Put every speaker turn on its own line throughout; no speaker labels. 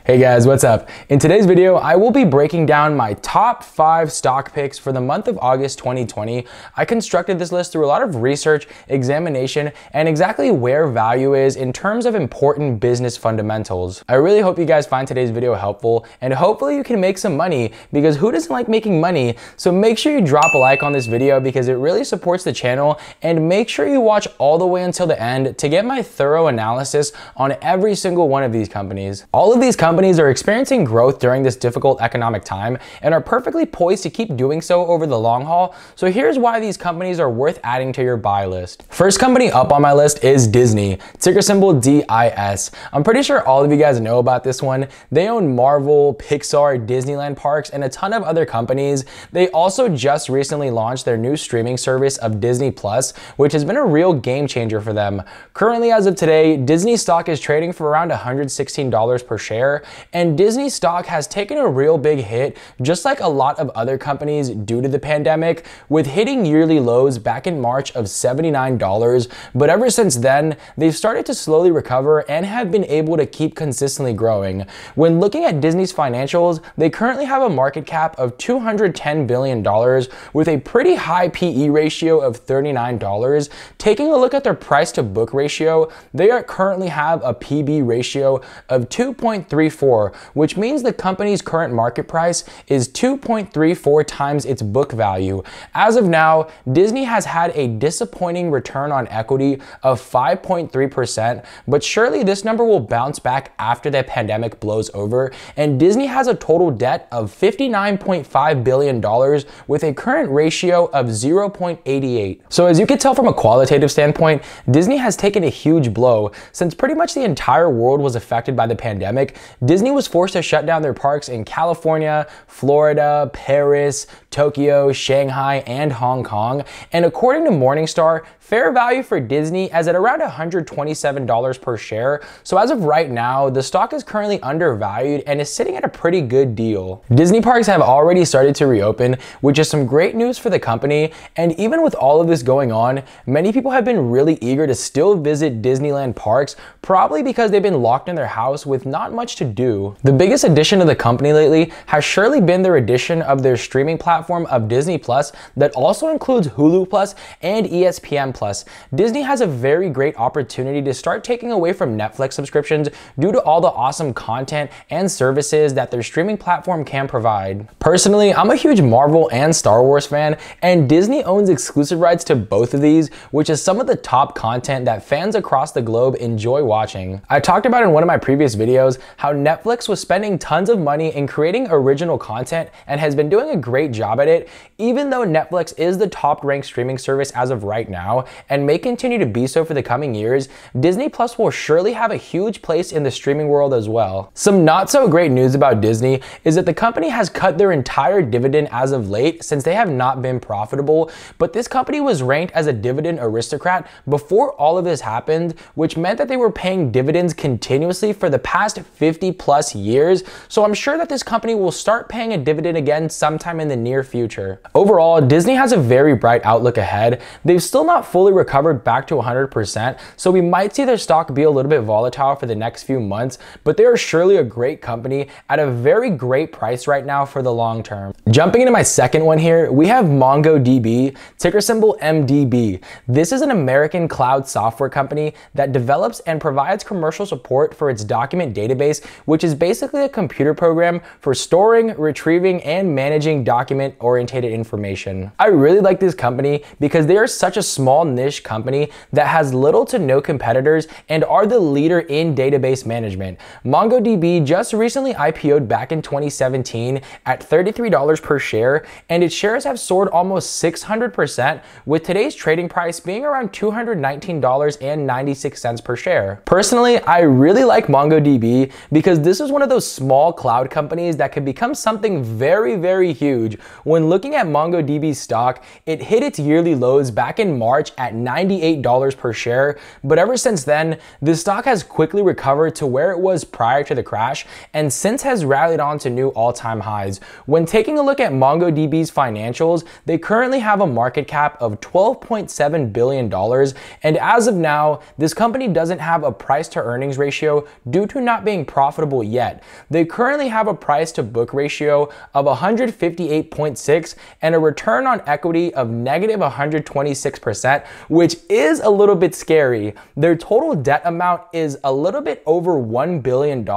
Hey guys, what's up? In today's video, I will be breaking down my top 5 stock picks for the month of August 2020. I constructed this list through a lot of research, examination, and exactly where value is in terms of important business fundamentals. I really hope you guys find today's video helpful, and hopefully you can make some money, because who doesn't like making money? So make sure you drop a like on this video because it really supports the channel, and make sure you watch all the way until the end to get my thorough analysis on every single one of these companies. All of these companies are experiencing growth during this difficult economic time and are perfectly poised to keep doing so over the long haul. So here's why these companies are worth adding to your buy list. First company up on my list is Disney, ticker symbol DIS. I'm pretty sure all of you guys know about this one. They own Marvel, Pixar, Disneyland parks, and a ton of other companies. They also just recently launched their new streaming service of Disney Plus, which has been a real game changer for them. Currently, as of today, Disney stock is trading for around $116 per share. And Disney stock has taken a real big hit, just like a lot of other companies due to the pandemic, with hitting yearly lows back in March of $79. But ever since then, they've started to slowly recover and have been able to keep consistently growing. When looking at Disney's financials, they currently have a market cap of $210 billion with a pretty high PE ratio of $39. Taking a look at their price to book ratio, they currently have a PB ratio of 2.34, which means the company's current market price is 2.34 times its book value. As of now, Disney has had a disappointing return on equity of 5.3%, but surely this number will bounce back after the pandemic blows over, and Disney has a total debt of $59.5 billion with a current ratio of 0.88. So as you can tell from a qualitative standpoint, Disney has taken a huge blow since pretty much the entire world was affected by the pandemic. Disney was forced to shut down their parks in California, Florida, Paris, Tokyo, Shanghai, and Hong Kong. And according to Morningstar, fair value for Disney is at around $127 per share. So as of right now, the stock is currently undervalued and is sitting at a pretty good deal. Disney parks have already started to reopen, which is some great news for the company. And even with all of this going on, many people have been really eager to still visit Disneyland parks, probably because they've been locked in their house with not much to do. The biggest addition to the company lately has surely been their addition of their streaming platform of Disney Plus that also includes Hulu Plus and ESPN Plus. Disney has a very great opportunity to start taking away from Netflix subscriptions due to all the awesome content and services that their streaming platform can provide. Personally, I'm a huge Marvel and Star Wars fan, and Disney owns exclusive rights to both of these, which is some of the top content that fans across the globe enjoy watching. I talked about in one of my previous videos how Netflix was spending tons of money in creating original content and has been doing a great job at it. Even though Netflix is the top ranked streaming service as of right now and may continue to be so for the coming years, Disney Plus will surely have a huge place in the streaming world as well. Some not so great news about Disney is that the company has cut their entire dividend as of late since they have not been profitable, but this company was ranked as a dividend aristocrat before all of this happened, which meant that they were paying dividends continuously for the past 50 plus years. So I'm sure that this company will start paying a dividend again sometime in the near future. Overall, Disney has a very bright outlook ahead. They've still not fully recovered back to 100%, so we might see their stock be a little bit volatile for the next few months, but they are surely a great company at a very great price right now for the long term. Jumping into my second one here, we have MongoDB, ticker symbol MDB. This is an American cloud software company that develops and provides commercial support for its document database, which is basically a computer program for storing, retrieving, and managing document-oriented information. I really like this company because they are such a small niche company that has little to no competitors and are the leader in database management. MongoDB just recently IPO'd back in 2017 at $33 per share, and its shares have soared almost 600%, with today's trading price being around $219.96 per share. Personally, I really like MongoDB because this is one of those small cloud companies that could become something very, very huge. When looking at MongoDB's stock, it hit its yearly lows back in March at $98 per share, but ever since then, the stock has quickly recovered to where it was prior to the crash, and since has rallied on to new all-time highs. When taking a look at MongoDB's financials, they currently have a market cap of $12.7 billion, and as of now, this company doesn't have a price to earnings ratio due to not being profitable profitable yet. They currently have a price to book ratio of 158.6 and a return on equity of negative 126%, which is a little bit scary. Their total debt amount is a little bit over $1 billion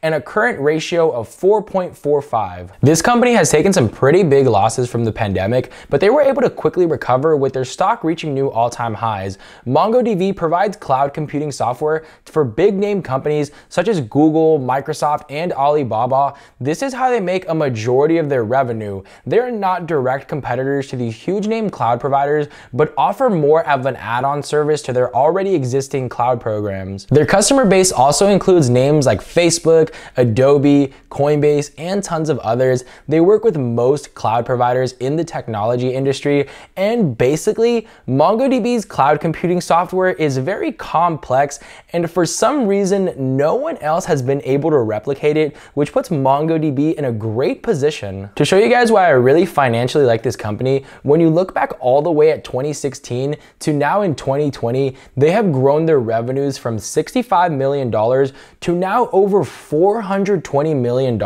and a current ratio of 4.45. This company has taken some pretty big losses from the pandemic, but they were able to quickly recover with their stock reaching new all-time highs. MongoDB provides cloud computing software for big name companies such as Google, Microsoft, and Alibaba. This is how they make a majority of their revenue. They're not direct competitors to these huge name cloud providers, but offer more of an add-on service to their already existing cloud programs. Their customer base also includes names like Facebook, Adobe, Coinbase, and tons of others. They work with most cloud providers in the technology industry, and basically, MongoDB's cloud computing software is very complex, and for some reason, no one else has been able to replicate it, which puts MongoDB in a great position. To show you guys why I really financially like this company, when you look back all the way at 2016 to now in 2020, they have grown their revenues from $65 million to now over $420 million,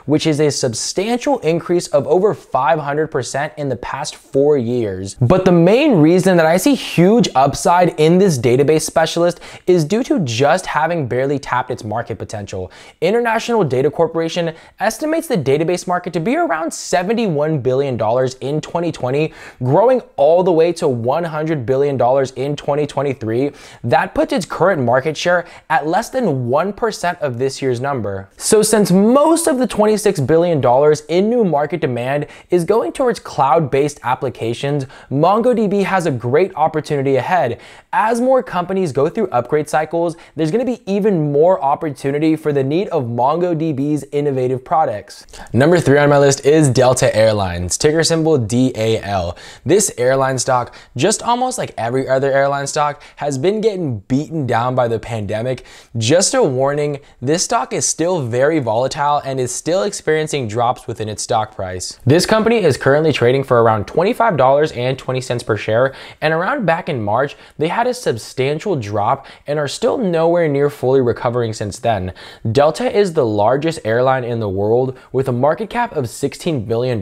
which is a substantial increase of over 500% in the past 4 years. But the main reason that I see huge upside in this database specialist is due to just having barely tapped its market potential. International Data Corporation estimates the database market to be around $71 billion in 2020, growing all the way to $100 billion in 2023. That puts its current market share at less than 1% of this year's number. So since most of the $26 billion in new market demand is going towards cloud-based applications, MongoDB has a great opportunity ahead. As more companies go through upgrade cycles, there's going to be even more opportunity for the need of MongoDB's innovative products. Number 3 on my list is Delta Airlines, ticker symbol DAL. This airline stock, just almost like every other airline stock, has been getting beaten down by the pandemic. Just a warning, this stock is still very volatile and is still experiencing drops within its stock price. This company is currently trading for around $25.20 per share, and around back in March, they had a substantial drop and are still nowhere near fully recovering since then. Delta is the largest airline in the world with a market cap of $16 billion.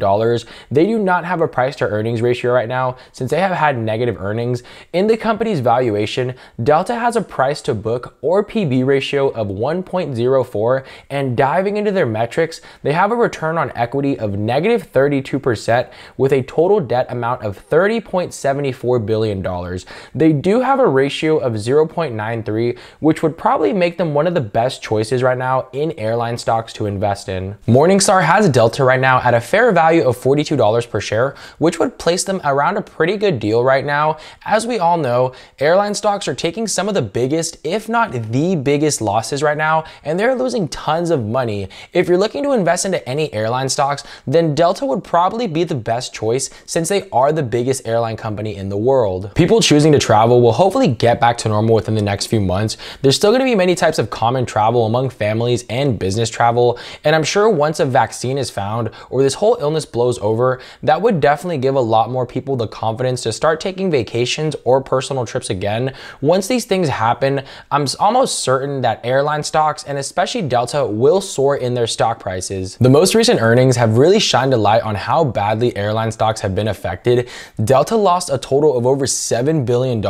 They do not have a price to earnings ratio right now since they have had negative earnings. In the company's valuation, Delta has a price to book or PB ratio of 1.04, and diving into their metrics, they have a return on equity of negative 32% with a total debt amount of $30.74 billion. They do have a ratio of 0.93, which would probably make them one of the best choices right now in airline stocks to invest in. Morningstar has Delta right now at a fair value of $42 per share, which would place them around a pretty good deal right now. As we all know, airline stocks are taking some of the biggest, if not the biggest losses right now, and they're losing tons of money. If you're looking to invest into any airline stocks, then Delta would probably be the best choice since they are the biggest airline company in the world. People choosing to travel will hopefully get back to normal within the next few months. There's still going to be many types of common travel among families and business travel, and I'm sure once a vaccine is found or this whole illness blows over, that would definitely give a lot more people the confidence to start taking vacations or personal trips again. Once these things happen, I'm almost certain that airline stocks and especially Delta will soar in their stock prices. The most recent earnings have really shined a light on how badly airline stocks have been affected. Delta lost a total of over $7 billion,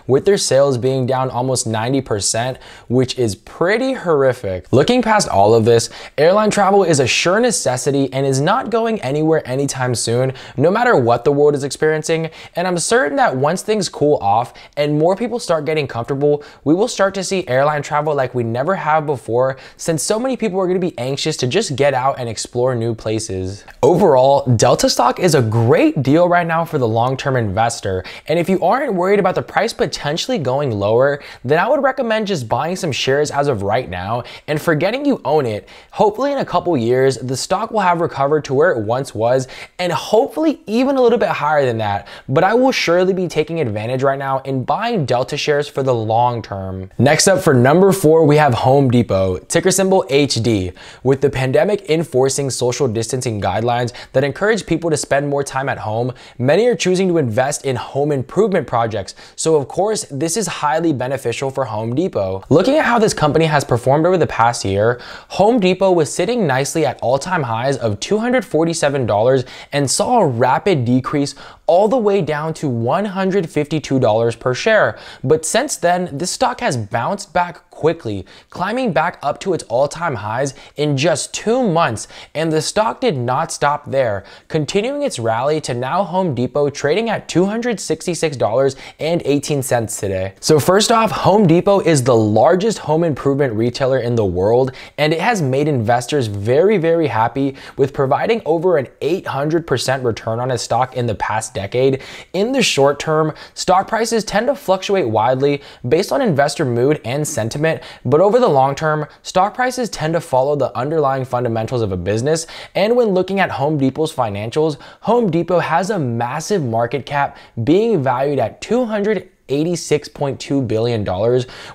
with their sales being down almost 90%, which is pretty horrific. Looking past all of this, airline travel is a sure necessity and is not going anywhere anytime soon, no matter what the world is experiencing, and I'm certain that once things cool off and more people start getting comfortable, we will start to see airline travel like we never have before, since so many people are going to be anxious to just get out and explore new places. Overall, Delta stock is a great deal right now for the long-term investor, and if you aren't worried about the price potentially going lower, then I would recommend just buying some shares as of right now and forgetting you own it. Hopefully in a couple years, the stock will have recovered to where it once was, and hopefully even a little bit higher than that, but I will surely be taking advantage right now in buying Delta shares for the long term. Next up, for number 4, we have Home Depot, ticker symbol HD. With the pandemic enforcing social distancing guidelines that encourage people to spend more time at home, many are choosing to invest in home improvement projects, so of course this is highly beneficial for Home Depot. Looking at how this company has performed performed over the past year, Home Depot was sitting nicely at all-time highs of $247 and saw a rapid decrease all the way down to $152 per share. But since then, this stock has bounced back quickly, climbing back up to its all-time highs in just 2 months, and the stock did not stop there, continuing its rally to now Home Depot trading at $266.18 today. So first off, Home Depot is the largest home improvement retailer in the world, and it has made investors very, very happy with providing over an 800% return on its stock in the past decade. In the short term, stock prices tend to fluctuate widely based on investor mood and sentiment, but over the long term, stock prices tend to follow the underlying fundamentals of a business. And when looking at Home Depot's financials, Home Depot has a massive market cap being valued at $286.2 billion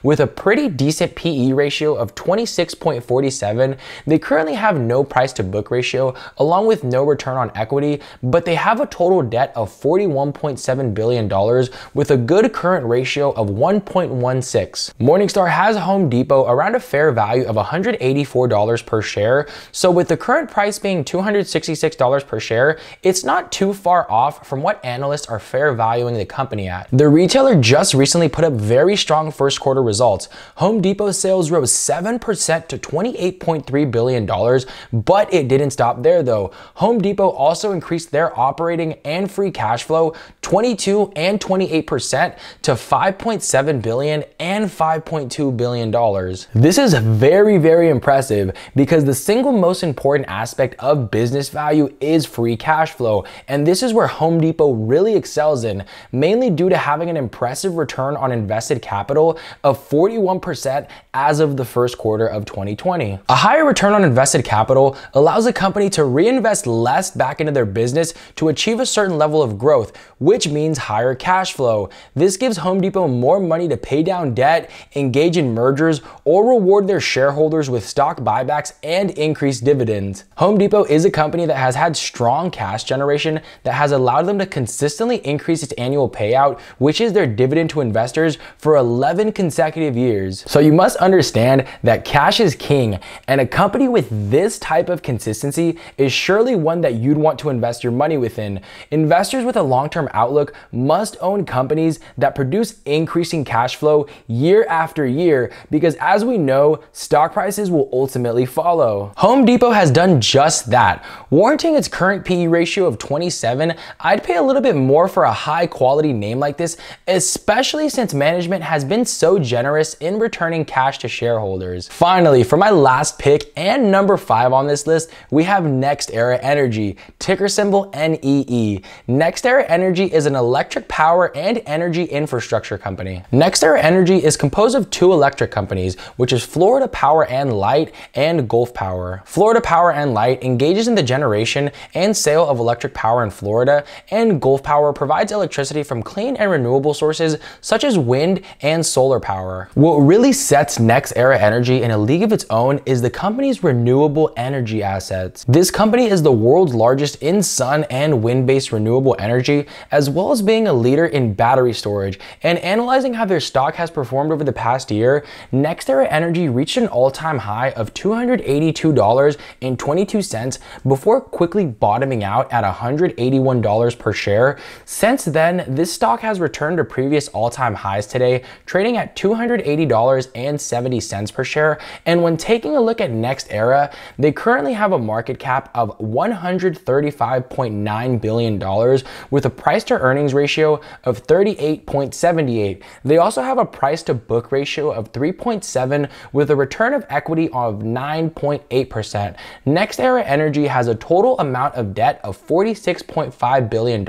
with a pretty decent PE ratio of 26.47. They currently have no price to book ratio along with no return on equity, but they have a total debt of $41.7 billion with a good current ratio of 1.16. Morningstar has Home Depot around a fair value of $184 per share. So with the current price being $266 per share, it's not too far off from what analysts are fair valuing the company at. The retailer just recently put up very strong first quarter results. Home Depot sales rose 7% to $28.3 billion, but it didn't stop there though. Home Depot also increased their operating and free cash flow 22 and 28% to $5.7 billion and $5.2 billion. This is very, very impressive because the single most important aspect of business value is free cash flow, and this is where Home Depot really excels in, mainly due to having an impressive return on invested capital of 41% as of the first quarter of 2020. A higher return on invested capital allows a company to reinvest less back into their business to achieve a certain level of growth, which means higher cash flow. This gives Home Depot more money to pay down debt, engage in mergers, or reward their shareholders with stock buybacks and increased dividends. Home Depot is a company that has had strong cash generation that has allowed them to consistently increase its annual payout, which is their dividend to investors, for 11 consecutive years. So you must understand that cash is king, and a company with this type of consistency is surely one that you'd want to invest your money within. Investors with a long-term outlook must own companies that produce increasing cash flow year after year, because as we know, stock prices will ultimately follow. Home Depot has done just that. Warranting its current PE ratio of 27, I'd pay a little bit more for a high quality name like this, especially since management has been so generous in returning cash to shareholders. Finally, for my last pick and number 5 on this list, we have Nextera Energy, ticker symbol NEE. Nextera Energy is an electric power and energy infrastructure company. Nextera Energy is composed of 2 electric companies, which is Florida Power and Light and Gulf Power. Florida Power and Light engages in the generation and sale of electric power in Florida, and Gulf Power provides electricity from clean and renewable sources such as wind and solar power. What really sets Nextera Energy in a league of its own is the company's renewable energy assets. This company is the world's largest in sun and wind-based renewable energy, as well as being a leader in battery storage. And analyzing how their stock has performed over the past year, Nextera Energy reached an all-time high of $282.22 before quickly bottoming out at $181 per share. Since then, this stock has returned to previous all-time highs today, trading at $280.70 per share. And when taking a look at Nextera, they currently have a market cap of $135.9 billion with a price to earnings ratio of 38.78. They also have a price to book ratio of 3.7 with a return of equity of 9.8%. Nextera Energy has a total amount of debt of $46.5 billion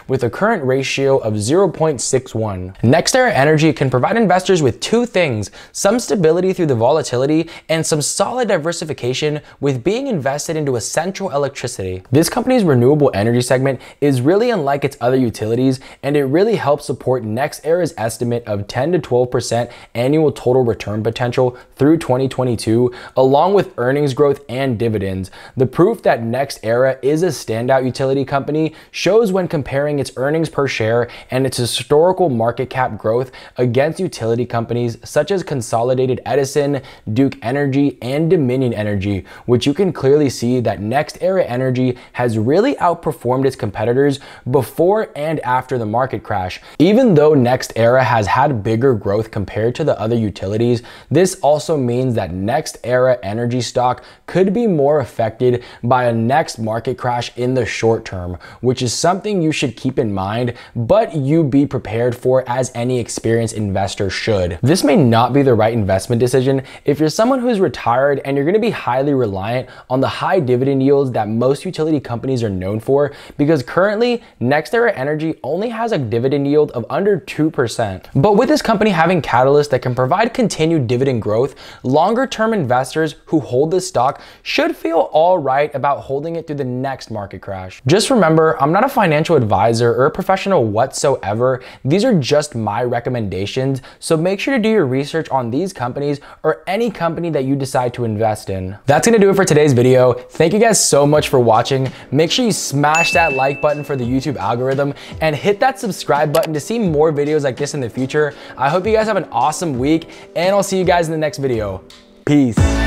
with a current ratio of 0.61. Nextera Energy can provide investors with 2 things: some stability through the volatility and some solid diversification with being invested into essential electricity. This company's renewable energy segment is really unlike its other utilities, and it really helps support Nextera's estimate of 10 to 12% annual total return potential through 2022, along with earnings growth and dividends. The proof that Nextera is a standout utility company shows when comparing its earnings per share and its historical equal market cap growth against utility companies such as Consolidated Edison, Duke Energy, and Dominion Energy, which you can clearly see that Nextera Energy has really outperformed its competitors before and after the market crash. Even though Nextera has had bigger growth compared to the other utilities, this also means that Nextera Energy stock could be more affected by a next market crash in the short term, which is something you should keep in mind, but you be prepared for as any experienced investor should. This may not be the right investment decision if you're someone who's retired and you're going to be highly reliant on the high dividend yields that most utility companies are known for, because currently Nextera Energy only has a dividend yield of under 2%. But with this company having catalysts that can provide continued dividend growth, longer term investors who hold this stock should feel all right about holding it through the next market crash. Just remember, I'm not a financial advisor or a professional whatsoever. These are just my recommendations, so make sure to do your research on these companies or any company that you decide to invest in. That's gonna do it for today's video. Thank you guys so much for watching. Make sure you smash that like button for the YouTube algorithm and hit that subscribe button to see more videos like this in the future. I hope you guys have an awesome week, and I'll see you guys in the next video. Peace.